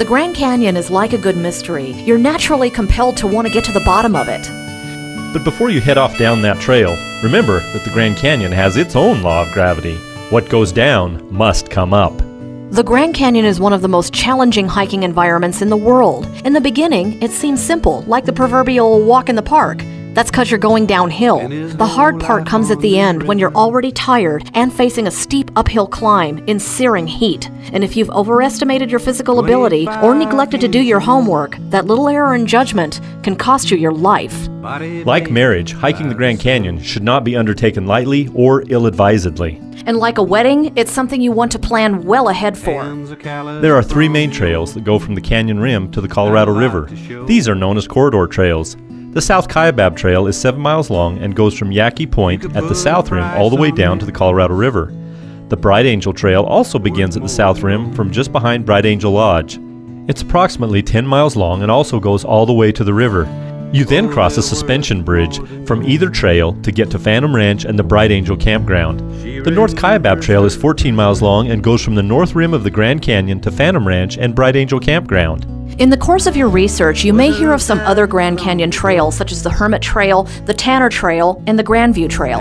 The Grand Canyon is like a good mystery. You're naturally compelled to want to get to the bottom of it. But before you head off down that trail, remember that the Grand Canyon has its own law of gravity. What goes down must come up. The Grand Canyon is one of the most challenging hiking environments in the world. In the beginning, it seems simple, like the proverbial walk in the park. That's because you're going downhill. The hard part comes at the end when you're already tired and facing a steep uphill climb in searing heat. And if you've overestimated your physical ability or neglected to do your homework, that little error in judgment can cost you your life. Like marriage, hiking the Grand Canyon should not be undertaken lightly or ill-advisedly. And like a wedding, it's something you want to plan well ahead for. There are 3 main trails that go from the canyon rim to the Colorado River. These are known as corridor trails. The South Kaibab Trail is 7 miles long and goes from Yaqui Point at the south rim all the way down to the Colorado River. The Bright Angel Trail also begins at the south rim from just behind Bright Angel Lodge. It's approximately 10 miles long and also goes all the way to the river. You then cross a suspension bridge from either trail to get to Phantom Ranch and the Bright Angel Campground. The North Kaibab Trail is 14 miles long and goes from the north rim of the Grand Canyon to Phantom Ranch and Bright Angel Campground. In the course of your research, you may hear of some other Grand Canyon trails, such as the Hermit Trail, the Tanner Trail, and the Grandview Trail.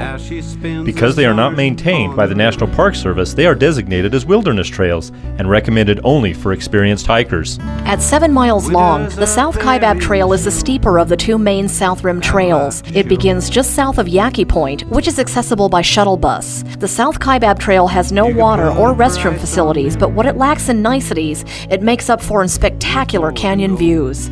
Because they are not maintained by the National Park Service, they are designated as wilderness trails and recommended only for experienced hikers. At 7 miles long, the South Kaibab Trail is the steeper of the 2 main South Rim trails. It begins just south of Yaqui Point, which is accessible by shuttle bus. The South Kaibab Trail has no water or restroom facilities, but what it lacks in niceties, it makes up for in spectacular canyon views.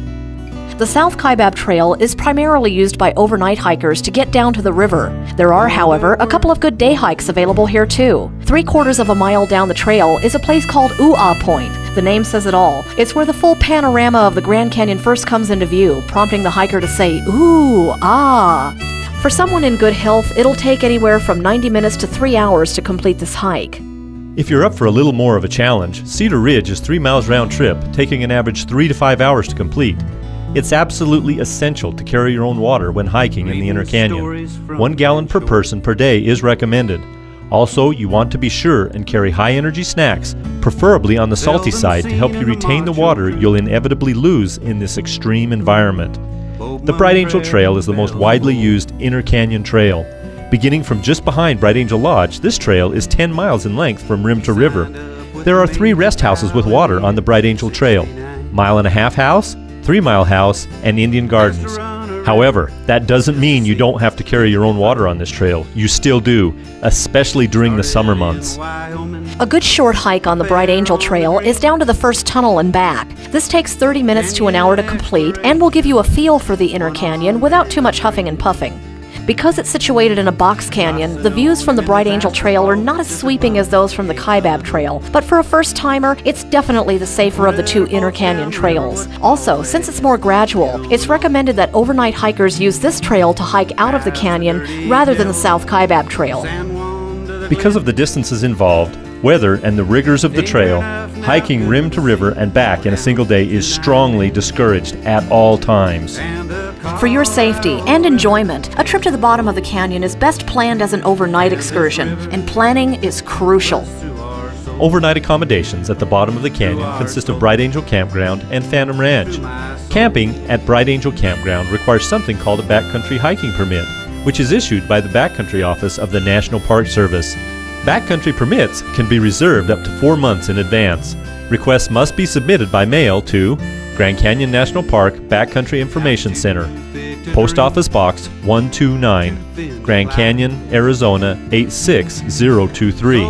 The South Kaibab Trail is primarily used by overnight hikers to get down to the river. There are, however, a couple of good day hikes available here too. 3/4 of a mile down the trail is a place called Ooh-Ah Point. The name says it all. It's where the full panorama of the Grand Canyon first comes into view, prompting the hiker to say, "Ooh, ah." For someone in good health, it'll take anywhere from 90 minutes to 3 hours to complete this hike. If you're up for a little more of a challenge, Cedar Ridge is 3 miles round trip, taking an average 3 to 5 hours to complete. It's absolutely essential to carry your own water when hiking in the Inner Canyon. 1 gallon per person per day is recommended. Also, you want to be sure and carry high-energy snacks, preferably on the salty side, to help you retain the water you'll inevitably lose in this extreme environment. The Bright Angel Trail is the most widely used Inner Canyon trail. Beginning from just behind Bright Angel Lodge, this trail is 10 miles in length from rim to river. There are 3 rest houses with water on the Bright Angel Trail: Mile and a Half House, 3 Mile House, and Indian Gardens. However, that doesn't mean you don't have to carry your own water on this trail. You still do, especially during the summer months. A good short hike on the Bright Angel Trail is down to the first tunnel and back. This takes 30 minutes to an hour to complete and will give you a feel for the Inner Canyon without too much huffing and puffing. Because it's situated in a box canyon, the views from the Bright Angel Trail are not as sweeping as those from the Kaibab Trail, but for a first-timer, it's definitely the safer of the 2 Inner Canyon trails. Also, since it's more gradual, it's recommended that overnight hikers use this trail to hike out of the canyon rather than the South Kaibab Trail. Because of the distances involved, weather, and the rigors of the trail, hiking rim to river and back in a single day is strongly discouraged at all times. For your safety and enjoyment, a trip to the bottom of the canyon is best planned as an overnight excursion, and planning is crucial. Overnight accommodations at the bottom of the canyon consist of Bright Angel Campground and Phantom Ranch. Camping at Bright Angel Campground requires something called a backcountry hiking permit, which is issued by the Backcountry Office of the National Park Service. Backcountry permits can be reserved up to 4 months in advance. Requests must be submitted by mail to Grand Canyon National Park Backcountry Information Center, Post Office Box 129, Grand Canyon, Arizona 86023.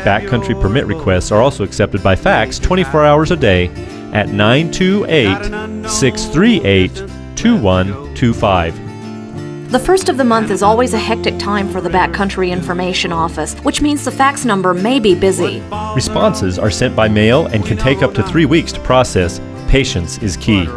Backcountry permit requests are also accepted by fax 24 hours a day at 928-638-2125. The first of the month is always a hectic time for the Backcountry Information Office, which means the fax number may be busy. Responses are sent by mail and can take up to 3 weeks to process. Patience is key.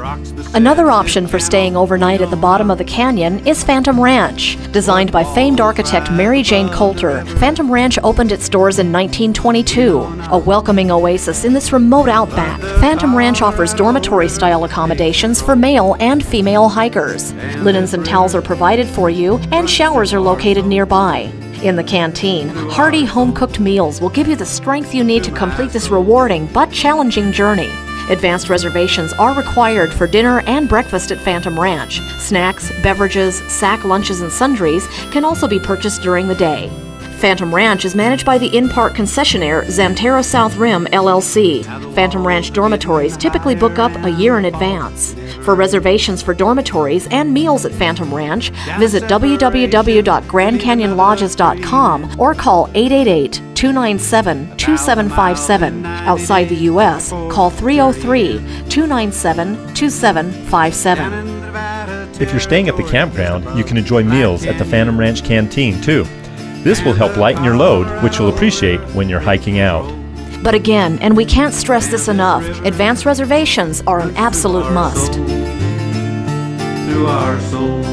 Another option for staying overnight at the bottom of the canyon is Phantom Ranch. Designed by famed architect Mary Jane Coulter, Phantom Ranch opened its doors in 1922. A welcoming oasis in this remote outback, Phantom Ranch offers dormitory-style accommodations for male and female hikers. Linens and towels are provided for you, and showers are located nearby. In the canteen, hearty home-cooked meals will give you the strength you need to complete this rewarding but challenging journey. Advanced reservations are required for dinner and breakfast at Phantom Ranch. Snacks, beverages, sack lunches, and sundries can also be purchased during the day. Phantom Ranch is managed by the in-park concessionaire Xanterra South Rim, LLC. Phantom Ranch dormitories typically book up a year in advance. For reservations for dormitories and meals at Phantom Ranch, visit www.GrandCanyonLodges.com or call 888-297-2757. Outside the U.S., call 303-297-2757. If you're staying at the campground, you can enjoy meals at the Phantom Ranch Canteen too. This will help lighten your load, which you'll appreciate when you're hiking out. But again, and we can't stress this enough, advance reservations are an absolute must. Through our souls.